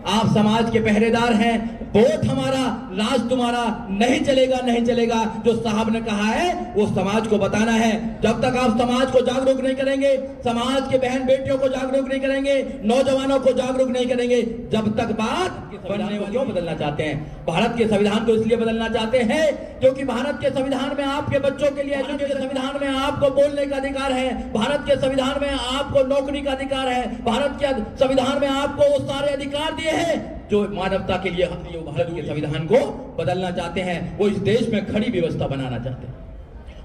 आप समाज के पहरेदार हैं, वोट हमारा, राज तुम्हारा, नहीं चलेगा नहीं चलेगा। जो साहब ने कहा है वो समाज को बताना है। जब तक आप समाज को जागरूक नहीं करेंगे, समाज के बहन बेटियों को जागरूक नहीं करेंगे, नौजवानों को जागरूक नहीं करेंगे, जब तक बात बनने वाली। क्यों बदलना चाहते हैं भारत के संविधान को? इसलिए बदलना चाहते हैं क्योंकि भारत के संविधान में आपके बच्चों के लिए, संविधान में आपको बोलने का अधिकार है, भारत के संविधान में आपको नौकरी का अधिकार है, भारत के संविधान में आपको वो सारे अधिकार दिए हैं जो मानवता के लिए। भारत के संविधान को बदलना चाहते हैं। वो इस देश में खड़ी व्यवस्था बनाना चाहते हैं,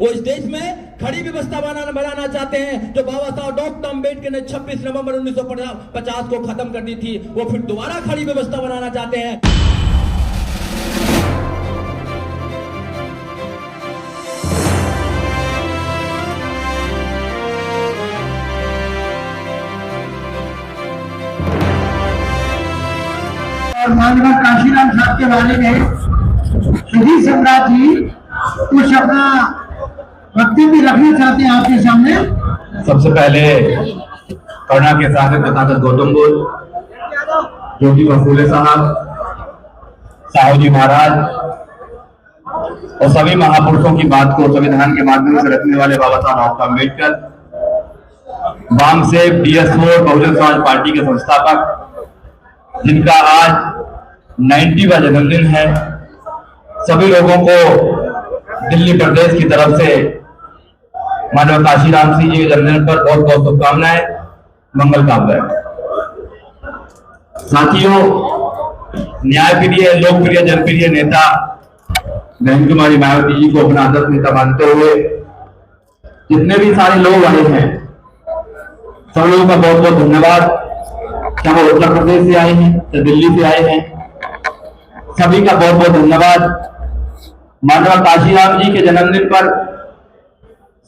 वो इस देश में खड़ी व्यवस्था बनाना चाहते हैं जो बाबा साहब डॉक्टर अंबेडकर ने 26 नवंबर 1950 को खत्म कर दी थी, वो फिर दोबारा खड़ी व्यवस्था बनाना चाहते हैं। और माननीय काशीराम साहब के बारे में सुधीर सम्राट जी कुछ अपना वक्तव्य रखना चाहते हैं आपके सामने। सबसे पहले करुणा के सागर तथागत गौतम बुद्ध, ज्योतिबा फूले साहब, साहू जी महाराज और सभी महापुरुषों की बात को संविधान के माध्यम से रखने वाले बाबा साहब doctor Ambedkar, BAMCEF, DSO, Bahujan Samaj party के संस्थापक, जिनका आज 90वां जन्मदिन है। सभी लोगों को दिल्ली प्रदेश की तरफ से मानव काशीराम सिंह जी के जन्मदिन पर बहुत बहुत शुभकामनाएं, मंगल कामनाएं। साथियों, न्यायप्रिय, लोकप्रिय, जनप्रिय नेता बहन कुमारी मायावती जी को अपना आदर्श नेता मानते हुए जितने भी सारे लोग आए हैं, सब लोगों का बहुत बहुत धन्यवाद। चाहे वो उत्तर प्रदेश से आए हैं, चाहे दिल्ली से आए हैं, सभी का बहुत बहुत धन्यवाद। मानव काशीराम जी के जन्मदिन पर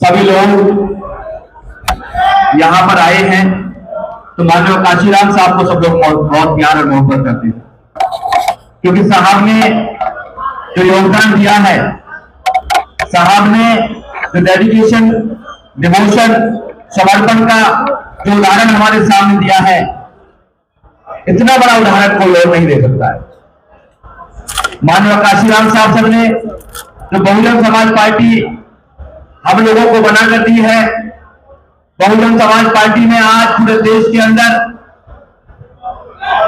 सभी लोग यहाँ पर आए हैं, तो मानव काशीराम साहब को सब लोग बहुत प्यार और मोहब्बत करते हैं, क्योंकि साहब ने जो योगदान दिया है, साहब ने जो डेडिकेशन, डिवोशन, समर्पण का जो उदाहरण हमारे सामने दिया है, इतना बड़ा उदाहरण कोई और नहीं दे सकता है। माननीय काशीराम साहब सब ने जो बहुजन समाज पार्टी हम लोगों को बना कर दी है, बहुजन समाज पार्टी में आज पूरे देश के अंदर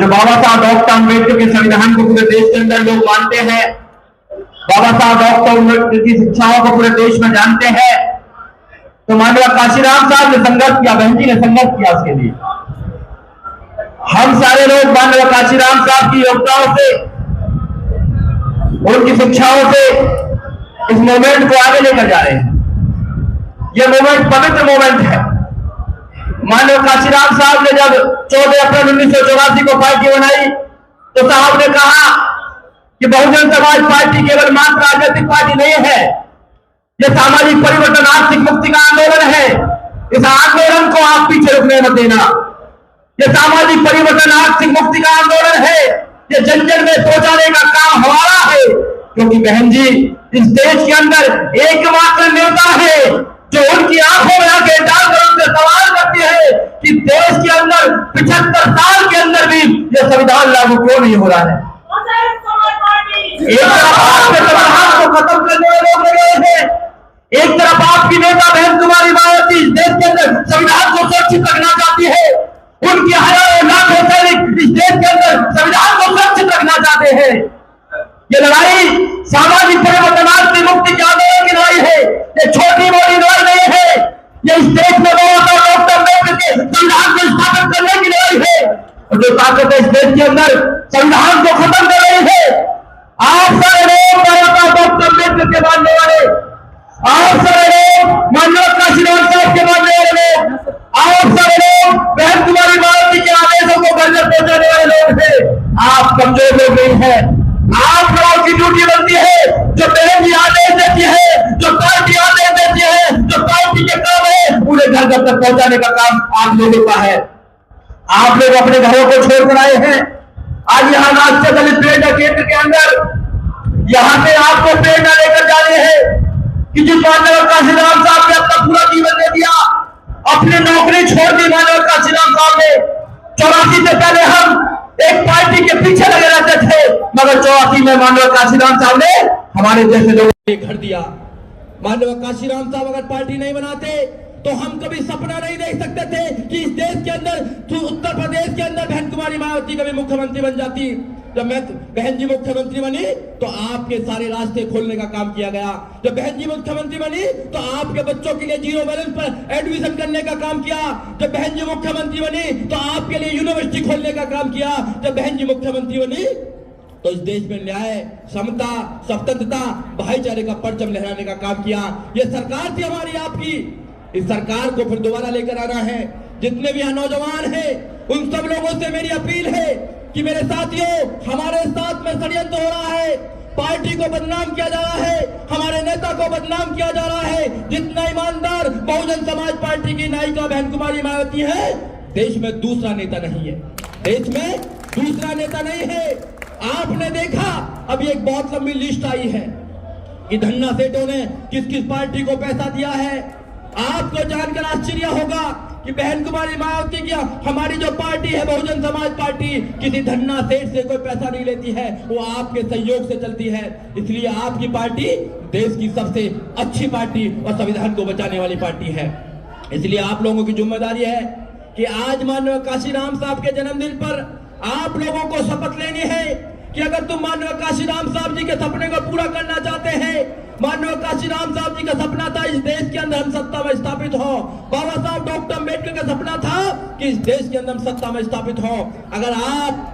जो बाबा साहब डॉक्टर अम्बेडकर के संविधान को पूरे देश के अंदर लोग मानते हैं, बाबा साहब डॉक्टर अम्बेडकर की शिक्षाओं को पूरे देश में जानते हैं, तो माननीय काशीराम साहब ने संघर्ष किया, बहन जी ने संघर्ष किया उसके लिए। हम सारे लोग माननीय काशीराम साहब की योगदानों से, उनकी शिक्षाओं से इस मूवमेंट को आगे लेकर जा रहे हैं। यह मूवमेंट पवित्र मूवमेंट है। माननीय काशीराम साहब ने जब 14 अप्रैल 1984 को पार्टी बनाई, तो साहब ने कहा कि बहुजन समाज पार्टी केवल मात्र राजनीतिक पार्टी नहीं है, यह सामाजिक परिवर्तन, आर्थिक मुक्ति का आंदोलन है। इस आंदोलन को आप पीछे रुकने मत देना। यह सामाजिक परिवर्तन, आर्थिक मुक्ति का आंदोलन है, यह जन जन में पहुंचाने का काम हमारा है। क्योंकि बहन जी, इस देश के अंदर एकमात्र नेता है जो उनकी आंखों में आके डालकर उनसे सवाल करती है कि देश के अंदर 75 साल के अंदर भी यह संविधान लागू क्यों नहीं हो रहा है। एक तरफ आपके संविधान को खत्म करने में लोग लगे हैं, एक तरफ आपकी नेता बहन कुमारी मायावती इस देश के अंदर संविधान को सुरक्षित रखना चाहती है। उनकी हजारों लाखों सैनिक इस देश के अंदर संविधान को सुरक्षित रखना चाहते हैं। ये लड़ाई सामाजिक परिवर्तन, आर्थिक मुक्ति के आंदोलन की लड़ाई है। ये छोटी मोटी लड़ाई नहीं है। ये इस देश में डॉक्टर अम्बेडकर के संविधान को स्थापित करने की लड़ाई है। और जो ताकत इस देश के अंदर संविधान को खत्म कर रही है, आप सारे लोग डॉक्टर अम्बेडकर के मानने वाले, आप सारे लोग माननीय काशीराम साहब के मानने वाले लोग, आप सारे लोग बहन कुमारी मायावती के आदेशों को घर घर पहुंचाने वाले लोग हैं। आप कमजोर लोग नहीं है। आप लोगों की ड्यूटी बनती है, जो बहन जी आदेश देती है, जो पार्टी आदेश देती है, जो पार्टी के काम है, पूरे घर घर तक पहुंचाने का काम आप लोगों का है। आप लोग अपने घरों को छोड़कर आए हैं। आज यहाँ राष्ट्रीय दलित प्रेरणा केंद्र के अंदर यहाँ पे आपको प्रेरणा लेकर जानी है कि जिस माननीय काशीराम साहब ने अपना पूरा जीवन दे दिया, अपनी नौकरी छोड़ दी माननीय काशीराम साहब ने। 84 से पहले हम एक पार्टी के पीछे लगे रहते थे, मगर 84 में माननीय काशीराम साहब ने हमारे जैसे लोगों ये घर दिया। माननीय काशीराम साहब अगर पार्टी नहीं बनाते तो हम कभी सपना नहीं देख सकते थे कि इस देश के अंदर, उत्तर प्रदेश के अंदर बहन कुमारी मायावती कभी मुख्यमंत्री बन जाती। जब मैं बहन जी मुख्यमंत्री बनी तो आपके सारे रास्ते खोलने का काम किया गया। जब बहन जी मुख्यमंत्री बनी तो आपके बच्चों के लिए जीरो बैलेंस पर एडमिशन करने का काम किया। जब बहन जी मुख्यमंत्री बनी तो आपके लिए यूनिवर्सिटी खोलने का काम किया। जब बहन जी मुख्यमंत्री बनी तो इस देश में न्याय, समता, स्वतंत्रता, भाईचारे का परचम लहराने का काम किया। ये सरकार थी हमारी, आपकी। इस सरकार को फिर दोबारा लेकर आना है। जितने भी यहाँ नौजवान हैं उन सब लोगों से मेरी अपील है कि मेरे साथियों, हमारे साथ में षड्यंत्र हो रहा है, पार्टी को बदनाम किया जा रहा है, हमारे नेता को बदनाम किया जा रहा है। जितना ईमानदार बहुजन समाज पार्टी की नायिका बहन कुमारी मायावती है, देश में दूसरा नेता नहीं है, देश में दूसरा नेता नहीं है। आपने देखा अभी एक बहुत लंबी लिस्ट आई है कि धन्ना सेठों ने किस किस पार्टी को पैसा दिया है। आपको जानकर आश्चर्य होगा कि बहन कुमारी मायावती की हमारी जो पार्टी है बहुजन समाज पार्टी, किसी धन्ना सेठ से कोई पैसा नहीं लेती है, वो आपके सहयोग से चलती है। इसलिए आपकी पार्टी देश की सबसे अच्छी पार्टी और संविधान को बचाने वाली पार्टी है। इसलिए आप लोगों की जिम्मेदारी है कि आज माननीय काशीराम साहब के जन्मदिन पर आप लोगों को शपथ लेनी है कि अगर तुम माननीय काशीराम साहब जी के सपने को पूरा करना चाहते हैं, माननीय काशीराम साहब जी का सपना था इस देश के अंदर हम सत्ता में स्थापित हो। बाबा साहब डॉक्टर अम्बेडकर का सपना था कि इस देश के अंदर हम सत्ता में स्थापित हो। अगर आप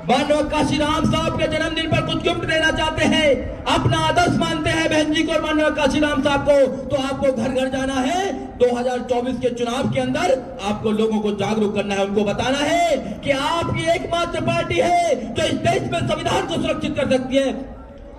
माननीय काशीराम साहब के जन्मदिन पर कुछ गिफ्ट देना चाहते हैं, अपना आदर्श मानते हैं बहन जी को और माननीय काशीराम साहब को, तो आपको घर घर जाना है। 2024 के चुनाव के अंदर आपको लोगों को जागरूक करना है, उनको बताना है कि आपकी एकमात्र पार्टी है जो इस देश में संविधान को सुरक्षित कर सकती है।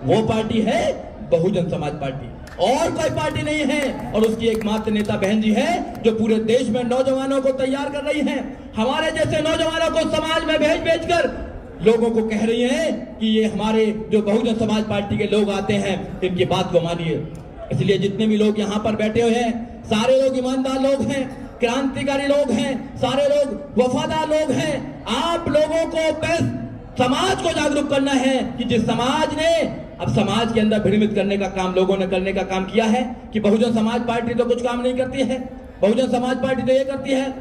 वो पार्टी है बहुजन समाज पार्टी, और कोई पार्टी नहीं है। और उसकी एकमात्र नेता बहन जी है जो पूरे देश में नौजवानों को तैयार कर रही है। हमारे जैसे नौजवानों को समाज में भेज कर लोगों को कह रही हैं कि ये हमारे जो बहुजन समाज पार्टी के लोग आते हैं, इनकी बात को मानिए। इसलिए जितने भी लोग यहाँ पर बैठे हुए हैं, सारे लोग ईमानदार लोग हैं, क्रांतिकारी लोग हैं, सारे लोग वफादार लोग हैं। आप लोगों को समाज को जागरूक करना है कि जिस समाज ने अब समाज के अंदर भ्रमित करने का काम लोगों ने करने का काम किया है कि बहुजन समाज पार्टी तो कुछ काम नहीं करती है, बहुजन समाज पार्टी तो ये करती है।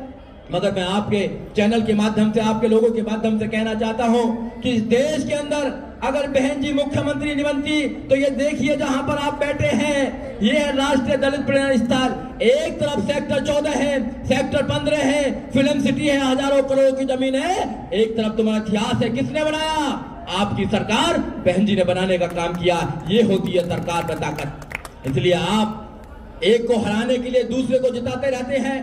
मगर मैं आपके चैनल के माध्यम से, आपके लोगों के माध्यम से कहना चाहता हूं कि इस देश के अंदर अगर बहन जी मुख्यमंत्री नहीं बनती तो ये देखिए जहां पर आप बैठे हैं, ये है राष्ट्रीय दलित प्रेरणा स्थल। एक तरफ सेक्टर 14 है, सेक्टर 15 है, फिल्म सिटी है, हजारों करोड़ की जमीन है। एक तरफ तुम्हारा इतिहास है, किसने बनाया? आपकी सरकार बहन जी ने बनाने का काम किया। ये होती है सरकार में ताकत। इसलिए आप एक को हराने के लिए दूसरे को जिताते रहते हैं।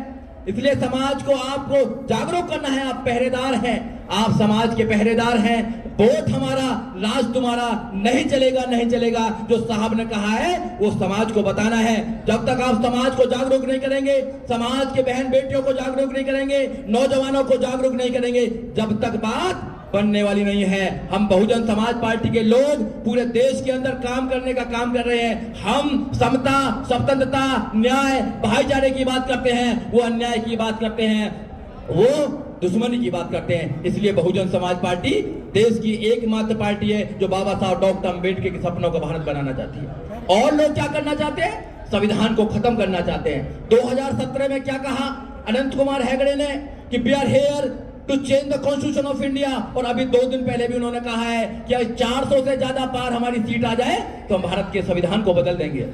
इसलिए समाज को आपको जागरूक करना है। आप पहरेदार हैं, आप समाज के पहरेदार हैं। वोट हमारा, राज तुम्हारा, नहीं चलेगा नहीं चलेगा जो साहब ने कहा है वो समाज को बताना है। जब तक आप समाज को जागरूक नहीं करेंगे, समाज के बहन बेटियों को जागरूक नहीं करेंगे, नौजवानों को जागरूक नहीं करेंगे, जब तक बात बनने वाली नहीं है। हम बहुजन समाज पार्टी के लोग पूरे देश के अंदर काम करने का काम कर रहे हैं। हम समता, स्वतंत्रता, न्याय, भाईचारे की बात करते हैं, वो अन्याय की बात करते हैं, वो दुश्मनी की बात करते हैं। इसलिए बहुजन समाज पार्टी देश की एकमात्र पार्टी है जो बाबा साहब डॉक्टर अम्बेडकर के सपनों का भारत बनाना चाहती है। और लोग क्या करना चाहते हैं? संविधान को खत्म करना चाहते हैं। 2017 में क्या कहा अनंत कुमार हेगड़े ने कि we are here to change the constitution of India. और अभी 2 दिन पहले भी उन्होंने कहा है कि 400 से ज्यादा पार हमारी सीट आ जाए तो हम भारत के संविधान को बदल देंगे।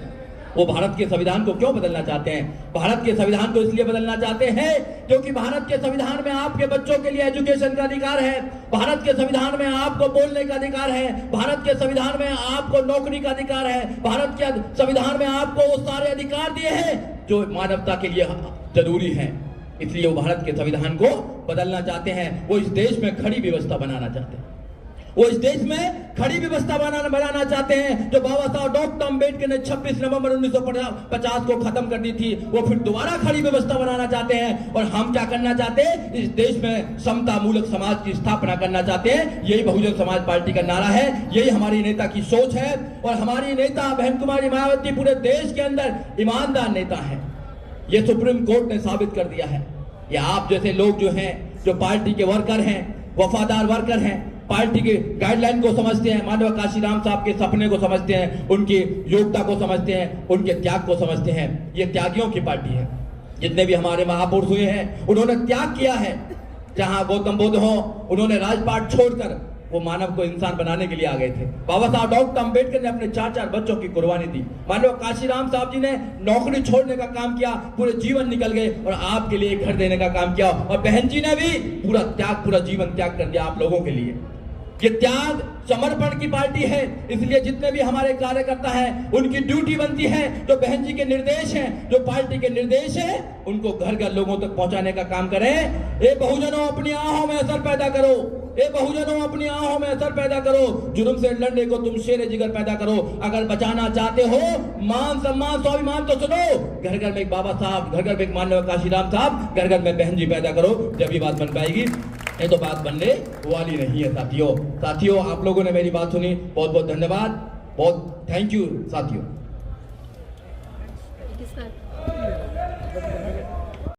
वो भारत के संविधान को क्यों बदलना चाहते हैं? भारत के संविधान को इसलिए बदलना चाहते हैं क्योंकि भारत के संविधान में आपके बच्चों के लिए एजुकेशन का अधिकार है, भारत के संविधान में आपको बोलने का अधिकार है, भारत के संविधान में आपको नौकरी का अधिकार है, भारत के संविधान में आपको वो सारे अधिकार दिए हैं जो मानवता के लिए जरूरी है। इसलिए वो भारत के संविधान को बदलना चाहते हैं। वो इस देश में खड़ी व्यवस्था बनाना चाहते हैं, वो इस देश में खड़ी व्यवस्था बनाना चाहते हैं जो बाबा साहब डॉक्टर अम्बेडकर ने 26 नवंबर 1950 को खत्म कर दी थी। वो फिर दोबारा खड़ी व्यवस्था बनाना चाहते हैं। और हम क्या करना चाहते हैं? इस देश में समता मूलक समाज की स्थापना करना चाहते हैं। यही बहुजन समाज पार्टी का नारा है, यही हमारी नेता की सोच है। और हमारी नेता बहन कुमारी मायावती पूरे देश के अंदर ईमानदार नेता है, ये सुप्रीम कोर्ट ने साबित कर दिया है। ये आप जैसे लोग जो हैं, जो पार्टी के वर्कर हैं, वफादार वर्कर हैं, पार्टी के गाइडलाइन को समझते हैं, मानव काशीराम साहब के सपने को समझते हैं, उनकी योग्यता को समझते हैं, उनके त्याग को समझते हैं। ये त्यागियों की पार्टी है। जितने भी हमारे महापुरुष हुए हैं उन्होंने त्याग किया है। जहां गौतम बुद्ध हो, उन्होंने राजपाट छोड़कर वो मानव को इंसान बनाने के लिए आ गए थे। बाबा साहब डॉक्टर अंबेडकर ने अपने 4 बच्चों की कुर्बानी दी। मानव काशीराम साहब जी ने नौकरी छोड़ने का काम किया, पूरे जीवन निकल गए और आपके लिए घर देने का काम किया। और बहन जी ने भी पूरा जीवन त्याग कर दिया आप लोगों के लिए। ये त्याग समर्पण की पार्टी है। इसलिए जितने भी हमारे कार्यकर्ता हैं उनकी ड्यूटी बनती है, जो बहन जी के निर्देश हैं, जो पार्टी के निर्देश हैं, उनको घर घर लोगों तक पहुंचाने का काम करें। ए बहुजनों, अपनी आंखों में असर पैदा करो। ए बहुजनों, अपनी आंखों में असर पैदा करो। जुर्म से लड़ने को तुम शेर जिगर पैदा करो। अगर बचाना चाहते हो मान सम्मान स्वाभिमान तो सुनो, घर घर में एक बाबा साहब, घर घर में एक मानव काशीराम साहब, घर घर में बहन जी पैदा करो, जब ये बात बन पाएगी। ये तो बात बनने वाली नहीं है साथियों। आप लोगों ने मेरी बात सुनी, बहुत बहुत धन्यवाद, बहुत थैंक यू साथियों।